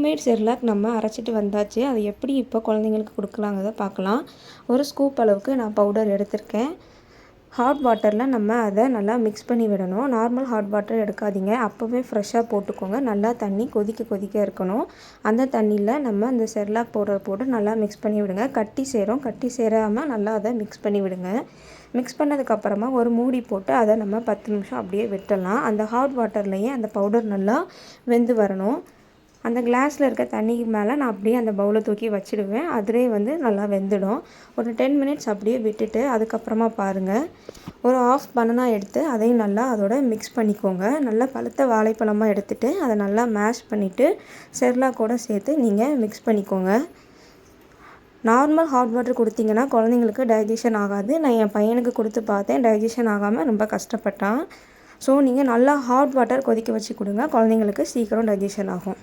Homemade Cerelac நம்ம அரைச்சிட்டு வந்தாச்சு. அது எப்படி இப்போ குழந்தைங்களுக்கு கொடுக்கலாங்கிறத பார்க்கலாம். ஒரு ஸ்கூப் அளவுக்கு நான் பவுடர் எடுத்திருக்கேன். ஹாட் வாட்டரில் நம்ம அதை நல்லா மிக்ஸ் பண்ணி விடணும். நார்மல் ஹாட் வாட்டர் எடுக்காதீங்க, அப்போவே ஃப்ரெஷ்ஷாக போட்டுக்கோங்க. நல்லா தண்ணி கொதிக்க இருக்கணும். அந்த தண்ணியில் நம்ம அந்த செர்லாக் பவுடர் போட்டு நல்லா மிக்ஸ் பண்ணி விடுங்க. கட்டி சேராமல் நல்லா அதை மிக்ஸ் பண்ணி விடுங்க. மிக்ஸ் பண்ணதுக்கப்புறமா ஒரு மூடி போட்டு அதை நம்ம 10 நிமிஷம் அப்படியே விட்டுடலாம். அந்த ஹாட் வாட்டர்லேயே அந்த பவுடர் நல்லா வெந்து வரணும். அந்த கிளாஸில் இருக்க தண்ணிக்கு மேலே நான் அப்படியே அந்த பவுலை தூக்கி வச்சுடுவேன். அதிலே நல்லா வெந்துடும். ஒரு 10 மினிட்ஸ் அப்படியே விட்டுட்டு அதுக்கப்புறமா பாருங்கள், ஒரு ஆஃப் பனானா எடுத்து அதையும் நல்லா அதோட மிக்ஸ் பண்ணிக்கோங்க. நல்லா பழுத்த வாழைப்பழமாக எடுத்துகிட்டு அதை நல்லா மேஷ் பண்ணிவிட்டு செர்லாக்கோட சேர்த்து நீங்கள் மிக்ஸ் பண்ணிக்கோங்க. நார்மல் ஹாட் வாட்டர் கொடுத்தீங்கன்னா குழந்தைங்களுக்கு டைஜஷன் ஆகாது. நான் என் பையனுக்கு கொடுத்து பார்த்தேன், டைஜஷன் ஆகாமல் ரொம்ப கஷ்டப்பட்டான். ஸோ நீங்கள் நல்லா ஹாட் வாட்டர் கொதிக்க வச்சு கொடுங்க, குழந்தைங்களுக்கு சீக்கிரம் டைஜஷன் ஆகும்.